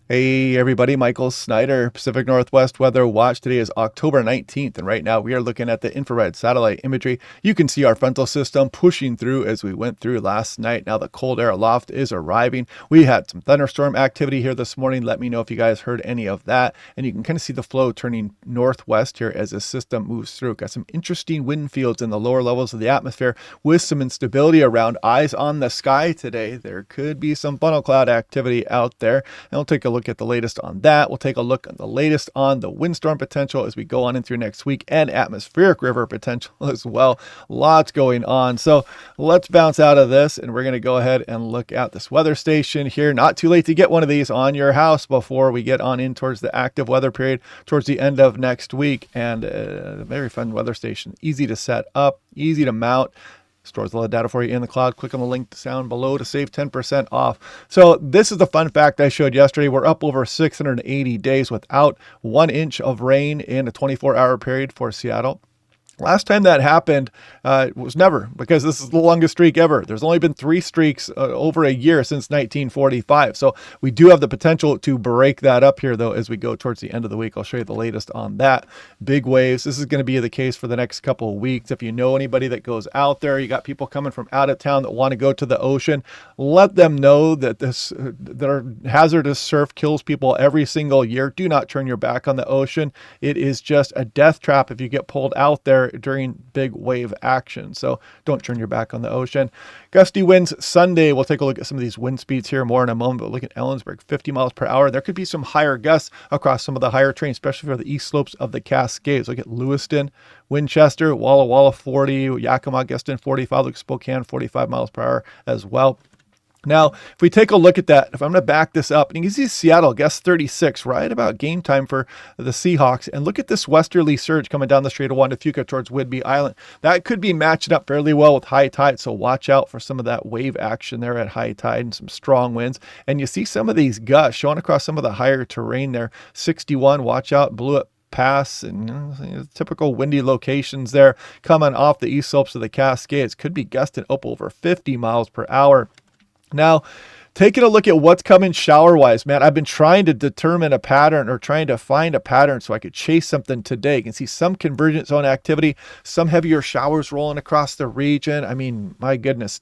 Hey everybody, Michael Snyder, Pacific Northwest Weather Watch. Today is October 19th, and right now we are looking at the infrared satellite imagery. You can see our frontal system pushing through as we went through last night. Now the cold air aloft is arriving. We had some thunderstorm activity here this morning. Let me know if you guys heard any of that. And you can kind of see the flow turning northwest here as the system moves through. Got some interesting wind fields in the lower levels of the atmosphere with some instability around. Eyes on the sky today. There could be some funnel cloud activity out there. And we'll take a look at the latest on that. We'll take a look at the latest on the windstorm potential as we go on in through next week, and atmospheric river potential as well. Lots going on. So let's bounce out of this, and we're going to go ahead and look at this weather station here. Not too late to get one of these on your house before we get on in towards the active weather period towards the end of next week. And a very fun weather station. Easy to set up, easy to mount. Stores all the data for you in the cloud. Click on the link down below to save 10% off. So this is the fun fact I showed yesterday. We're up over 680 days without 1 inch of rain in a 24-hour period for Seattle. Last time that happened was never, because this is the longest streak ever. There's only been 3 streaks over a year since 1945. So we do have the potential to break that up here, though, as we go towards the end of the week. I'll show you the latest on that. Big waves. This is going to be the case for the next couple of weeks. If you know anybody that goes out there, you got people coming from out of town that want to go to the ocean, let them know that that hazardous surf kills people every single year. Do not turn your back on the ocean. It is just a death trap if you get pulled out there during big wave action. So don't turn your back on the ocean. Gusty winds Sunday. We'll take a look at some of these wind speeds here more in a moment, but look at Ellensburg, 50 miles per hour. There could be some higher gusts across some of the higher terrain, especially for the east slopes of the Cascades. Look at Lewiston, Winchester, Walla Walla 40, Yakima, Guston 45, look at Spokane 45 miles per hour as well. Now, if we take a look at that, if I'm going to back this up, and you can see Seattle, gust 36, right about game time for the Seahawks. And look at this westerly surge coming down the Strait of Juan de Fuca towards Whidbey Island. That could be matching up fairly well with high tide, so watch out for some of that wave action there at high tide and some strong winds. And you see some of these gusts showing across some of the higher terrain there. 61, watch out, Blewett Pass, and typical windy locations there coming off the east slopes of the Cascades. Could be gusting up over 50 miles per hour. Now, taking a look at what's coming shower-wise, man, I've been trying to determine a pattern or trying to find a pattern so I could chase something today. You can see some convergence zone activity, some heavier showers rolling across the region. I mean, my goodness,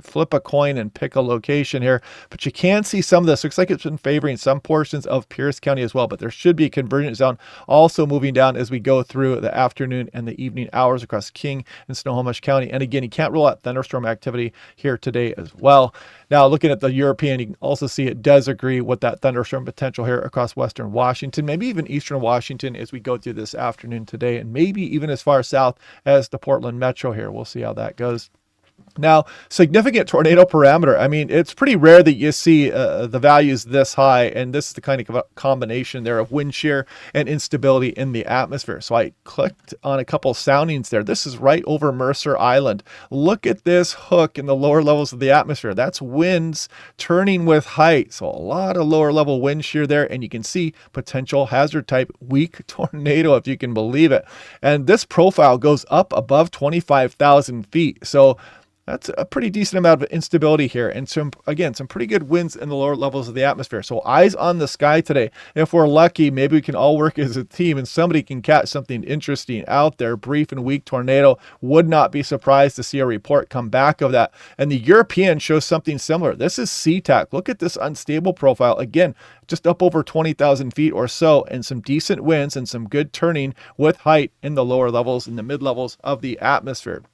flip a coin and pick a location here. But you can see some of this. Looks like it's been favoring some portions of Pierce County as well, but there should be a convergence zone also moving down as we go through the afternoon and the evening hours across King and Snohomish County. And again, you can't rule out thunderstorm activity here today as well. Now, looking at the European, you can also see it does agree with that thunderstorm potential here across western Washington, maybe even eastern Washington as we go through this afternoon today, and maybe even as far south as the Portland metro here. We'll see how that goes. Now, significant tornado parameter. I mean, it's pretty rare that you see the values this high, and this is the kind of combination there of wind shear and instability in the atmosphere. So I clicked on a couple soundings there. This is right over Mercer Island. Look at this hook in the lower levels of the atmosphere. That's winds turning with height. So a lot of lower level wind shear there, and you can see potential hazard type weak tornado, if you can believe it. And this profile goes up above 25,000 feet. So that's a pretty decent amount of instability here. And some pretty good winds in the lower levels of the atmosphere. So eyes on the sky today. If we're lucky, maybe we can all work as a team and somebody can catch something interesting out there. Brief and weak tornado. Would not be surprised to see a report come back of that. And the European shows something similar. This is SeaTac. Look at this unstable profile. Again, just up over 20,000 feet or so, and some decent winds and some good turning with height in the lower levels and the mid levels of the atmosphere.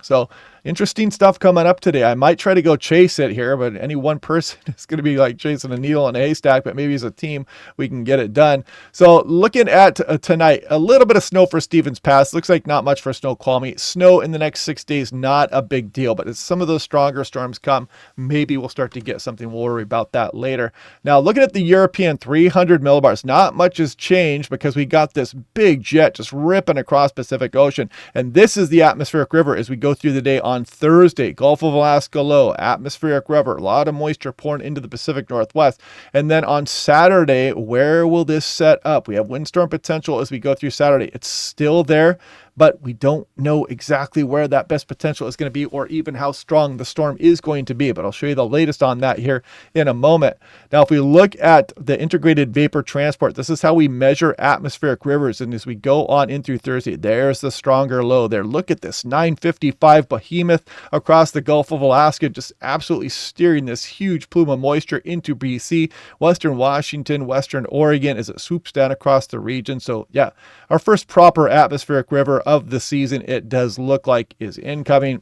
So interesting stuff coming up today. I might try to go chase it here, but any one person is going to be like chasing a needle in a haystack, but maybe as a team, we can get it done. So looking at tonight, a little bit of snow for Stevens Pass. Looks like not much for Snoqualmie. Snow in the next 6 days, not a big deal, but as some of those stronger storms come, maybe we'll start to get something. We'll worry about that later. Now, looking at the European 300 millibars, not much has changed because we got this big jet just ripping across Pacific Ocean. And this is the atmospheric river as we go through the day on Thursday. Gulf of Alaska low, atmospheric river, a lot of moisture pouring into the Pacific Northwest. And then on Saturday, where will this set up? We have windstorm potential as we go through Saturday. It's still there, but we don't know exactly where that best potential is going to be or even how strong the storm is going to be. But I'll show you the latest on that here in a moment. Now, if we look at the integrated vapor transport, this is how we measure atmospheric rivers. And as we go on in through Thursday, there's the stronger low there. Look at this 955 behemoth across the Gulf of Alaska, just absolutely steering this huge plume of moisture into BC, Western Washington, Western Oregon as it swoops down across the region. So yeah, our first proper atmospheric river of the season, it does look like, is incoming.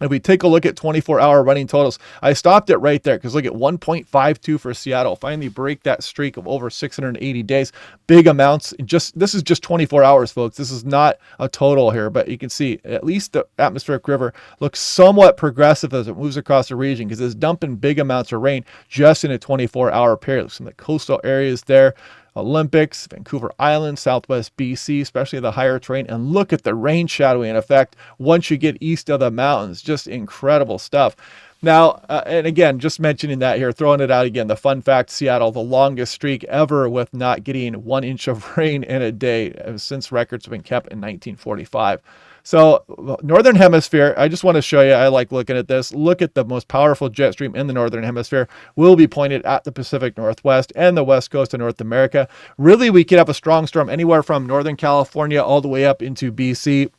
If we take a look at 24-hour running totals, I stopped it right there because look at 1.52 for Seattle. Finally break that streak of over 680 days. Big amounts. This is just 24 hours, folks. This is not a total here, but you can see at least the atmospheric river looks somewhat progressive as it moves across the region because it's dumping big amounts of rain just in a 24-hour period. Some of the coastal areas there, Olympics, Vancouver Island, Southwest BC, especially the higher terrain. And look at the rain shadowing effect once you get east of the mountains. Just incredible stuff. Now, and again, just mentioning that here, throwing it out again, the fun fact, Seattle, the longest streak ever with not getting 1 inch of rain in a day since records have been kept in 1945. So Northern Hemisphere, I just want to show you, I like looking at this. Look at the most powerful jet stream in the Northern Hemisphere will be pointed at the Pacific Northwest and the West Coast of North America. Really, we could have a strong storm anywhere from Northern California all the way up into BC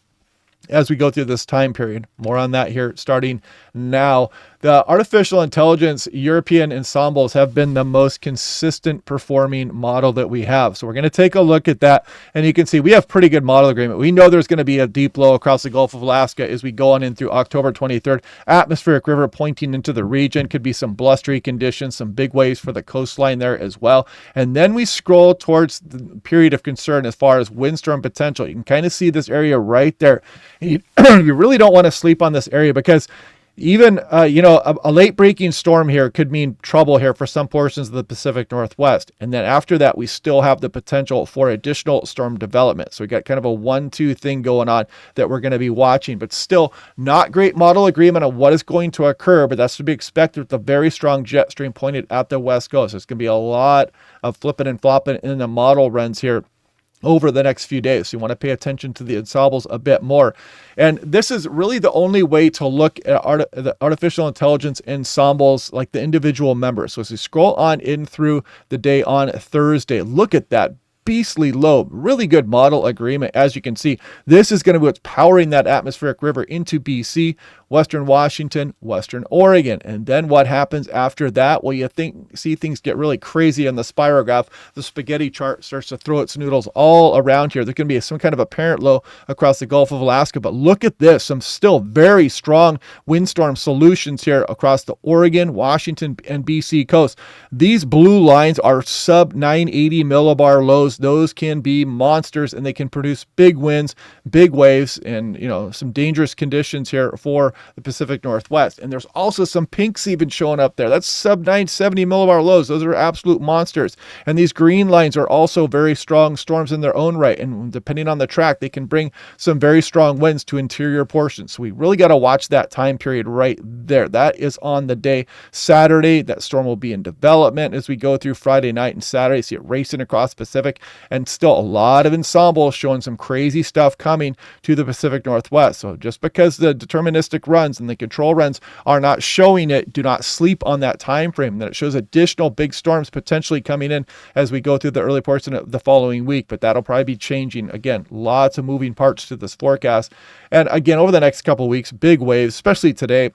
as we go through this time period. More on that here starting now. The artificial intelligence European ensembles have been the most consistent performing model that we have. So we're going to take a look at that, and you can see we have pretty good model agreement. We know there's going to be a deep low across the Gulf of Alaska as we go on in through October 23rd. Atmospheric river pointing into the region. Could be some blustery conditions, some big waves for the coastline there as well. And then we scroll towards the period of concern as far as windstorm potential. You can kind of see this area right there. And you really don't want to sleep on this area because even, a late breaking storm here could mean trouble here for some portions of the Pacific Northwest. And then after that, we still have the potential for additional storm development. So we got kind of a 1-2 thing going on that we're going to be watching, but still not great model agreement on what is going to occur, but that's to be expected with a very strong jet stream pointed at the West Coast. There's going to be a lot of flipping and flopping in the model runs here over the next few days. So you want to pay attention to the ensembles a bit more. And this is really the only way to look at the artificial intelligence ensembles, like the individual members. So as you scroll on in through the day on Thursday, look at that beastly low, really good model agreement. As you can see, this is going to be what's powering that atmospheric river into BC, Western Washington, Western Oregon. And then what happens after that? Well, see things get really crazy on the spirograph. The spaghetti chart starts to throw its noodles all around here. There's going to be some kind of apparent low across the Gulf of Alaska, but look at this, some still very strong windstorm solutions here across the Oregon, Washington, and BC coast. These blue lines are sub 980 millibar lows. Those can be monsters, and they can produce big winds, big waves, and some dangerous conditions here for the Pacific Northwest. And there's also some pinks even showing up there. That's sub 970 millibar lows. Those are absolute monsters. And these green lines are also very strong storms in their own right. And depending on the track, they can bring some very strong winds to interior portions. So we really got to watch that time period right there. That is on the day Saturday. That storm will be in development as we go through Friday night and Saturday. See it racing across the Pacific, and still a lot of ensembles showing some crazy stuff coming to the Pacific Northwest. So just because the deterministic runs and the control runs are not showing it, do not sleep on that time frame. That it shows additional big storms potentially coming in as we go through the early portion of the following week, but that'll probably be changing. Again, lots of moving parts to this forecast. And again, over the next couple of weeks, big waves, especially today.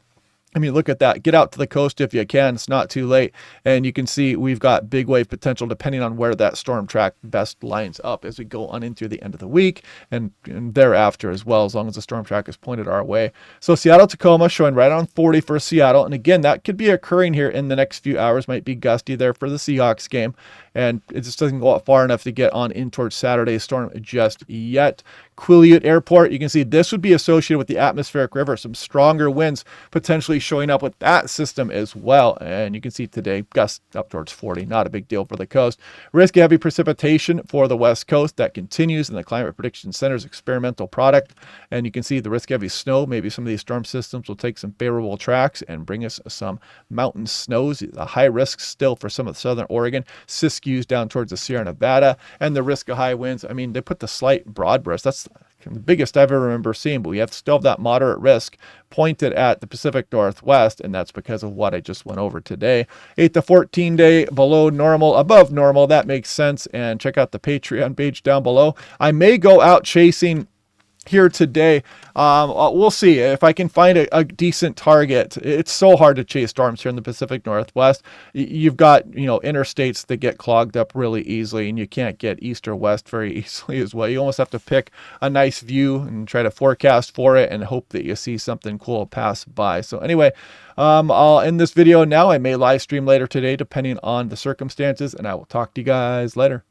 I mean, look at that. Get out to the coast if you can. It's not too late. And you can see we've got big wave potential depending on where that storm track best lines up as we go on into the end of the week and thereafter as well, as long as the storm track is pointed our way. So Seattle, Tacoma showing right on 40 for Seattle. And again, that could be occurring here in the next few hours. Might be gusty there for the Seahawks game. And it just doesn't go up far enough to get on in towards Saturday's storm just yet. Quileute Airport, you can see this would be associated with the atmospheric river. Some stronger winds potentially showing up with that system as well. And you can see today, gusts up towards 40. Not a big deal for the coast. Risk of heavy precipitation for the West Coast. That continues in the Climate Prediction Center's experimental product. And you can see the risk of heavy snow. Maybe some of these storm systems will take some favorable tracks and bring us some mountain snows. The high risk still for some of southern Oregon. Siskiyous down towards the Sierra Nevada. And the risk of high winds. I mean, they put the slight broad brush. That's the biggest I've ever remember seeing, but we have still have that moderate risk pointed at the Pacific Northwest, and that's because of what I just went over today. 8 to 14 day below normal, above normal, that makes sense. And check out the Patreon page down below. I may go out chasing here today. We'll see if I can find a decent target. It's so hard to chase storms here in the Pacific Northwest. You've got, interstates that get clogged up really easily, and you can't get east or west very easily as well. You almost have to pick a nice view and try to forecast for it and hope that you see something cool pass by. So anyway, I'll end this video now. I may live stream later today depending on the circumstances, and I will talk to you guys later.